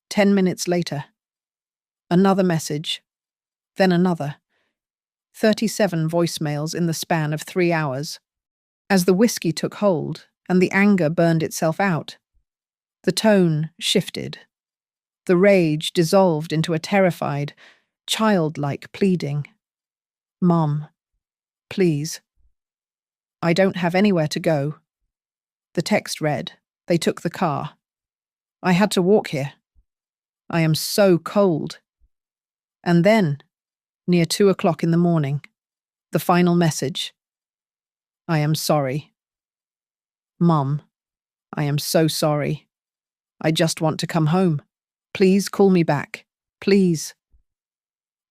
10 minutes later, another message, then another. 37 voicemails in the span of 3 hours. As the whiskey took hold and the anger burned itself out, the tone shifted. The rage dissolved into a terrified, childlike pleading. Mom, please. I don't have anywhere to go. The text read, they took the car. I had to walk here. I am so cold. And then, near 2 o'clock in the morning, the final message. I am sorry. Mom, I am so sorry. I just want to come home. Please call me back. Please.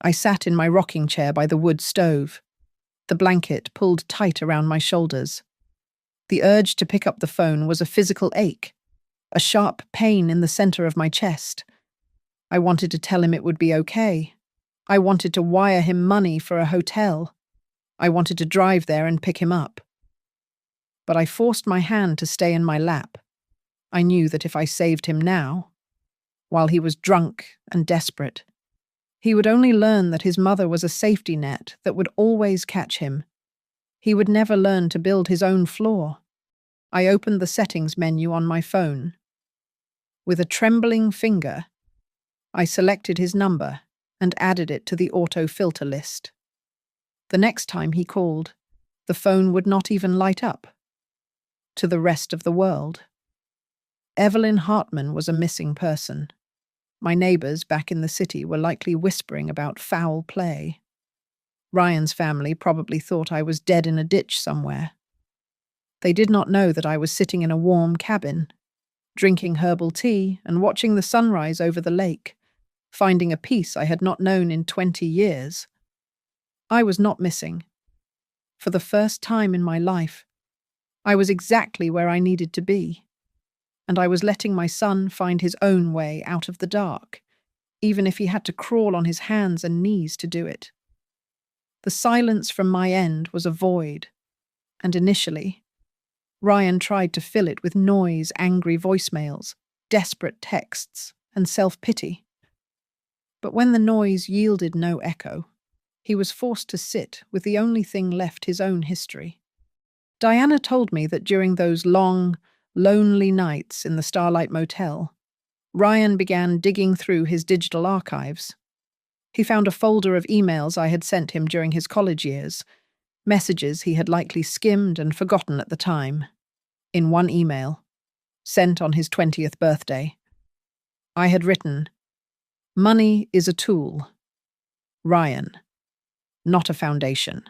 I sat in my rocking chair by the wood stove, the blanket pulled tight around my shoulders. The urge to pick up the phone was a physical ache, a sharp pain in the center of my chest. I wanted to tell him it would be okay. I wanted to wire him money for a hotel. I wanted to drive there and pick him up. But I forced my hand to stay in my lap. I knew that if I saved him now, while he was drunk and desperate, he would only learn that his mother was a safety net that would always catch him. He would never learn to build his own floor. I opened the settings menu on my phone. With a trembling finger, I selected his number and added it to the auto-filter list. The next time he called, the phone would not even light up. To the rest of the world, Evelyn Hartman was a missing person. My neighbors back in the city were likely whispering about foul play. Ryan's family probably thought I was dead in a ditch somewhere. They did not know that I was sitting in a warm cabin, drinking herbal tea and watching the sunrise over the lake, finding a peace I had not known in 20 years. I was not missing. For the first time in my life, I was exactly where I needed to be, and I was letting my son find his own way out of the dark, even if he had to crawl on his hands and knees to do it. The silence from my end was a void, and initially, Ryan tried to fill it with noise, angry voicemails, desperate texts, and self-pity. But when the noise yielded no echo, he was forced to sit with the only thing left his own history. Diana told me that during those long, lonely nights in the Starlight Motel, Ryan began digging through his digital archives. He found a folder of emails I had sent him during his college years, messages he had likely skimmed and forgotten at the time. In one email, sent on his 20th birthday, I had written, "Money is a tool. Ryan, not a foundation.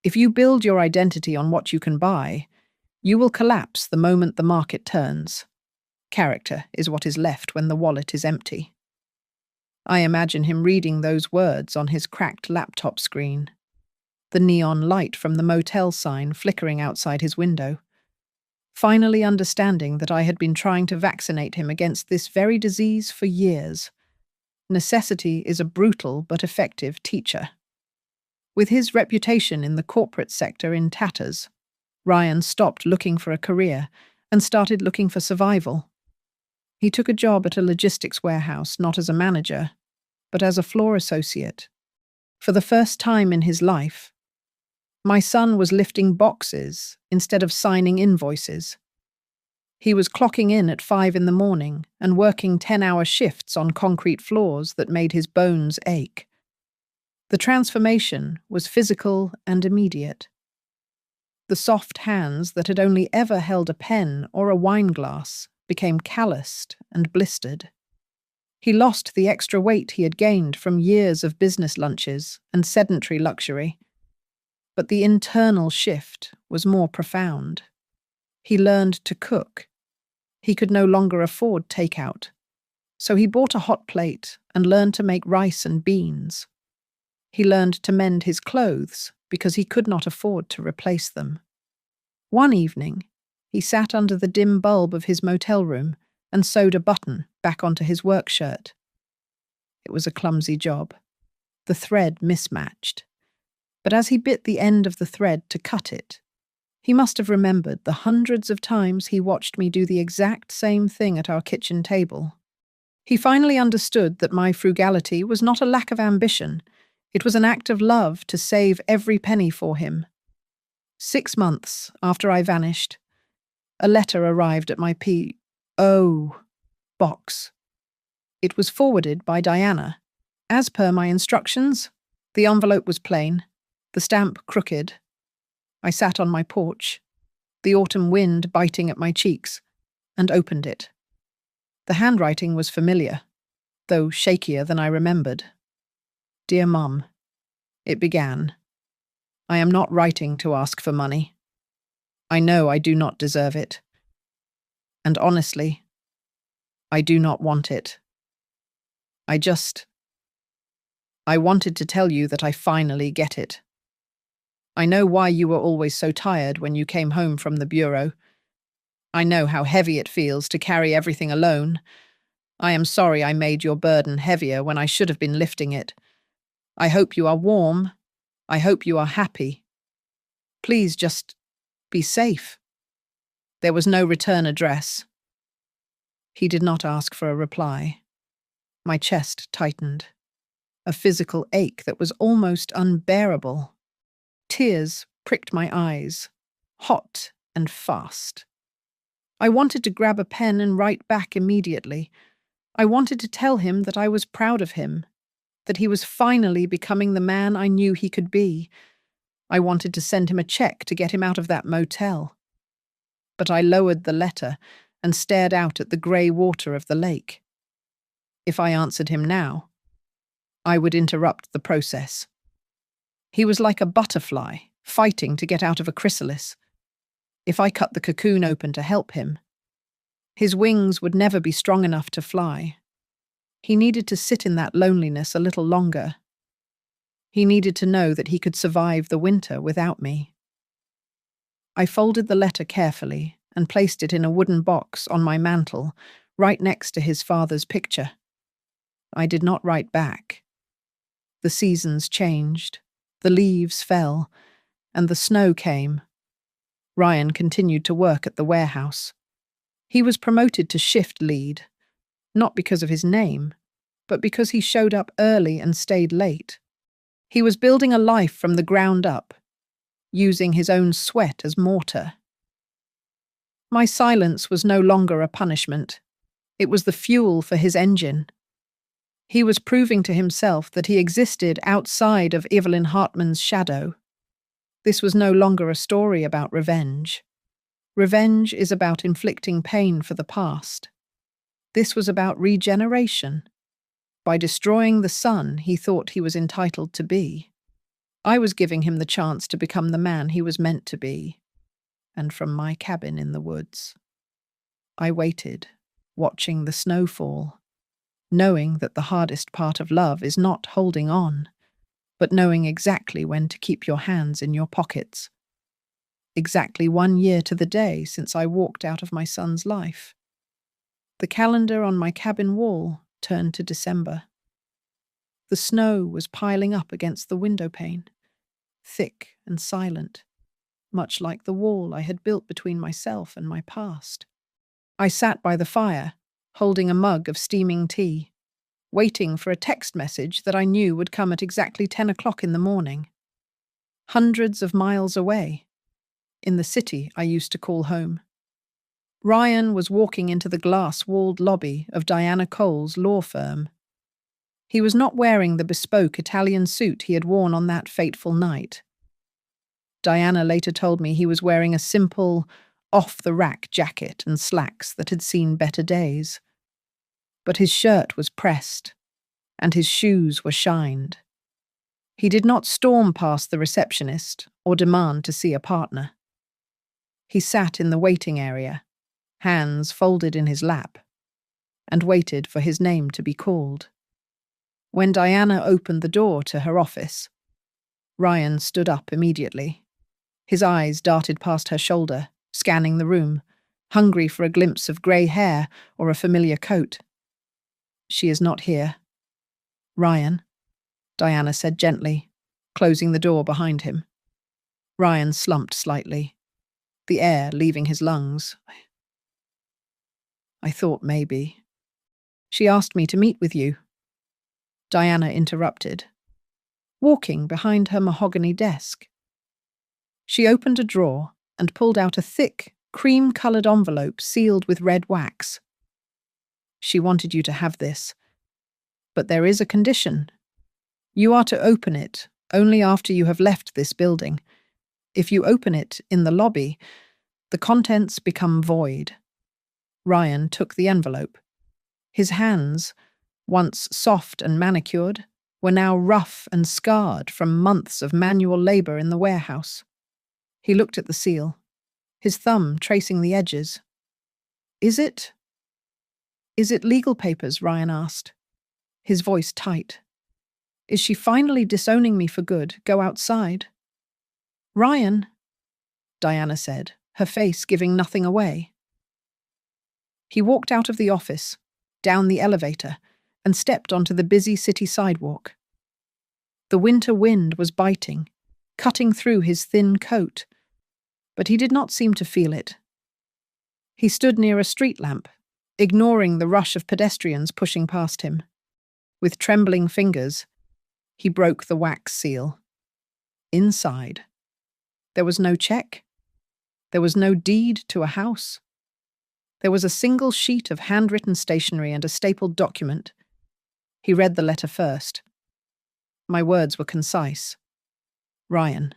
If you build your identity on what you can buy, you will collapse the moment the market turns. Character is what is left when the wallet is empty." I imagine him reading those words on his cracked laptop screen, the neon light from the motel sign flickering outside his window, finally understanding that I had been trying to vaccinate him against this very disease for years. Necessity is a brutal but effective teacher. With his reputation in the corporate sector in tatters, Ryan stopped looking for a career and started looking for survival. He took a job at a logistics warehouse, not as a manager, but as a floor associate. For the first time in his life, my son was lifting boxes instead of signing invoices. He was clocking in at 5 in the morning and working 10-hour shifts on concrete floors that made his bones ache. The transformation was physical and immediate. The soft hands that had only ever held a pen or a wine glass became calloused and blistered. He lost the extra weight he had gained from years of business lunches and sedentary luxury. But the internal shift was more profound. He learned to cook. He could no longer afford takeout, so he bought a hot plate and learned to make rice and beans. He learned to mend his clothes because he could not afford to replace them. One evening, he sat under the dim bulb of his motel room and sewed a button back onto his work shirt. It was a clumsy job. The thread mismatched. But as he bit the end of the thread to cut it, he must have remembered the hundreds of times he watched me do the exact same thing at our kitchen table. He finally understood that my frugality was not a lack of ambition. It was an act of love to save every penny for him. 6 months after I vanished, a letter arrived at my P.O. box. It was forwarded by Diana. As per my instructions, the envelope was plain, the stamp crooked. I sat on my porch, the autumn wind biting at my cheeks, and opened it. The handwriting was familiar, though shakier than I remembered. "Dear Mum," it began, "I am not writing to ask for money. I know I do not deserve it. And honestly, I do not want it. I wanted to tell you that I finally get it. I know why you were always so tired when you came home from the bureau. I know how heavy it feels to carry everything alone. I am sorry I made your burden heavier when I should have been lifting it. I hope you are warm. I hope you are happy. Please just be safe." There was no return address. He did not ask for a reply. My chest tightened. A physical ache that was almost unbearable. Tears pricked my eyes, hot and fast. I wanted to grab a pen and write back immediately. I wanted to tell him that I was proud of him, that he was finally becoming the man I knew he could be. I wanted to send him a check to get him out of that motel. But I lowered the letter and stared out at the grey water of the lake. If I answered him now, I would interrupt the process. He was like a butterfly, fighting to get out of a chrysalis. If I cut the cocoon open to help him, his wings would never be strong enough to fly. He needed to sit in that loneliness a little longer. He needed to know that he could survive the winter without me. I folded the letter carefully and placed it in a wooden box on my mantel, right next to his father's picture. I did not write back. The seasons changed, the leaves fell, and the snow came. Ryan continued to work at the warehouse. He was promoted to shift lead, not because of his name, but because he showed up early and stayed late. He was building a life from the ground up, using his own sweat as mortar. My silence was no longer a punishment. It was the fuel for his engine. He was proving to himself that he existed outside of Evelyn Hartman's shadow. This was no longer a story about revenge. Revenge is about inflicting pain for the past. This was about regeneration. By destroying the son he thought he was entitled to be, I was giving him the chance to become the man he was meant to be. And from my cabin in the woods, I waited, watching the snow fall, knowing that the hardest part of love is not holding on, but knowing exactly when to keep your hands in your pockets. Exactly 1 year to the day since I walked out of my son's life. The calendar on my cabin wall turned to December. The snow was piling up against the window pane, thick and silent, much like the wall I had built between myself and my past. I sat by the fire, holding a mug of steaming tea, waiting for a text message that I knew would come at exactly 10 o'clock in the morning. Hundreds of miles away, in the city I used to call home. Ryan was walking into the glass-walled lobby of Diana Cole's law firm. He was not wearing the bespoke Italian suit he had worn on that fateful night. Diana later told me he was wearing a simple, off-the-rack jacket and slacks that had seen better days. But his shirt was pressed, and his shoes were shined. He did not storm past the receptionist or demand to see a partner. He sat in the waiting area, hands folded in his lap, and waited for his name to be called. When Diana opened the door to her office, Ryan stood up immediately. His eyes darted past her shoulder, scanning the room, hungry for a glimpse of grey hair or a familiar coat. "She is not here." "Ryan," Diana said gently, closing the door behind him. Ryan slumped slightly, the air leaving his lungs. "I thought maybe. She asked me to meet with you." Diana interrupted, walking behind her mahogany desk. She opened a drawer and pulled out a thick, cream-coloured envelope sealed with red wax. "She wanted you to have this. But there is a condition. You are to open it only after you have left this building. If you open it in the lobby, the contents become void." Ryan took the envelope. His hands, once soft and manicured, were now rough and scarred from months of manual labour in the warehouse. He looked at the seal, his thumb tracing the edges. Is it legal papers?" Ryan asked, his voice tight. "Is she finally disowning me for good? Go outside." "Ryan," Diana said, her face giving nothing away. He walked out of the office, down the elevator, and stepped onto the busy city sidewalk. The winter wind was biting, cutting through his thin coat, but he did not seem to feel it. He stood near a street lamp, ignoring the rush of pedestrians pushing past him. With trembling fingers, he broke the wax seal. Inside, there was no check. There was no deed to a house. There was a single sheet of handwritten stationery and a stapled document. He read the letter first. My words were concise. Ryan,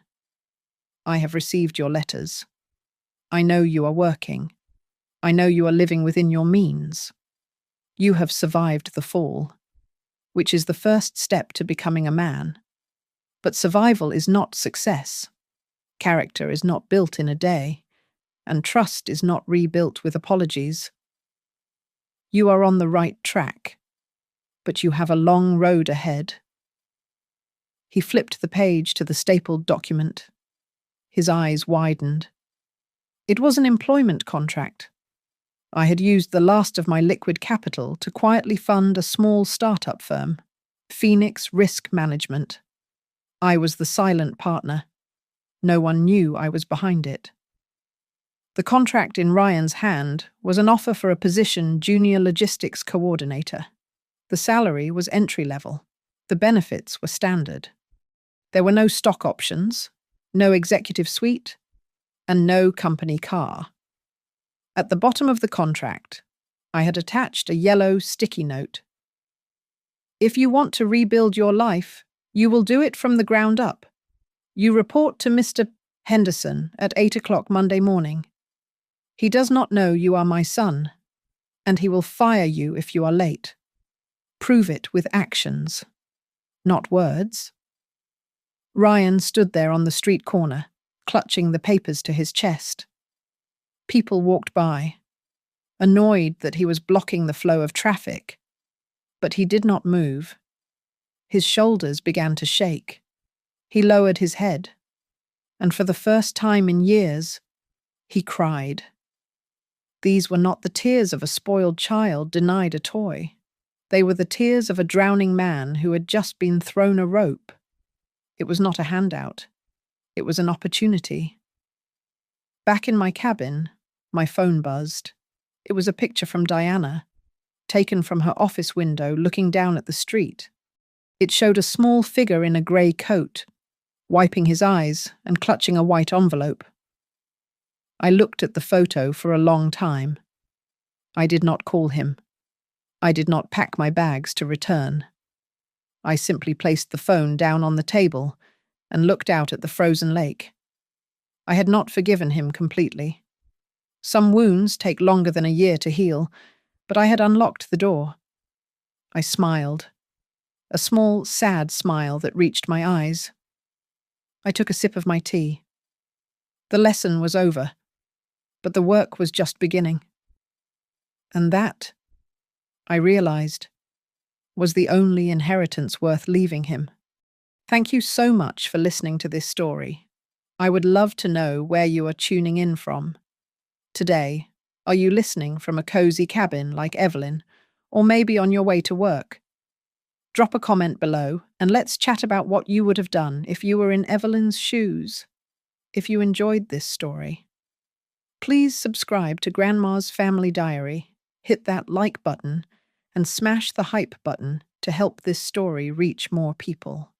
I have received your letters. I know you are working. I know you are living within your means. You have survived the fall, which is the first step to becoming a man. But survival is not success. Character is not built in a day, and trust is not rebuilt with apologies. You are on the right track, but you have a long road ahead. He flipped the page to the stapled document. His eyes widened. It was an employment contract. I had used the last of my liquid capital to quietly fund a small startup firm, Phoenix Risk Management. I was the silent partner. No one knew I was behind it. The contract in Ryan's hand was an offer for a position junior logistics coordinator. The salary was entry-level. The benefits were standard. There were no stock options, no executive suite, and no company car. At the bottom of the contract, I had attached a yellow sticky note. If you want to rebuild your life, you will do it from the ground up. You report to Mr. Henderson at 8 o'clock Monday morning. He does not know you are my son, and he will fire you if you are late. Prove it with actions, not words. Ryan stood there on the street corner, clutching the papers to his chest. People walked by, annoyed that he was blocking the flow of traffic, but he did not move. His shoulders began to shake. He lowered his head, and for the first time in years, he cried. These were not the tears of a spoiled child denied a toy. They were the tears of a drowning man who had just been thrown a rope. It was not a handout. It was an opportunity. Back in my cabin, my phone buzzed. It was a picture from Diana, taken from her office window looking down at the street. It showed a small figure in a grey coat, wiping his eyes and clutching a white envelope. I looked at the photo for a long time. I did not call him. I did not pack my bags to return. I simply placed the phone down on the table and looked out at the frozen lake. I had not forgiven him completely. Some wounds take longer than a year to heal, but I had unlocked the door. I smiled, a small, sad smile that reached my eyes. I took a sip of my tea. The lesson was over, but the work was just beginning. And that, I realized, was the only inheritance worth leaving him. Thank you so much for listening to this story. I would love to know where you are tuning in from. Today, are you listening from a cozy cabin like Evelyn, or maybe on your way to work? Drop a comment below and let's chat about what you would have done if you were in Evelyn's shoes. If you enjoyed this story, please subscribe to Grandma's Family Diary, hit that like button, and smash the hype button to help this story reach more people.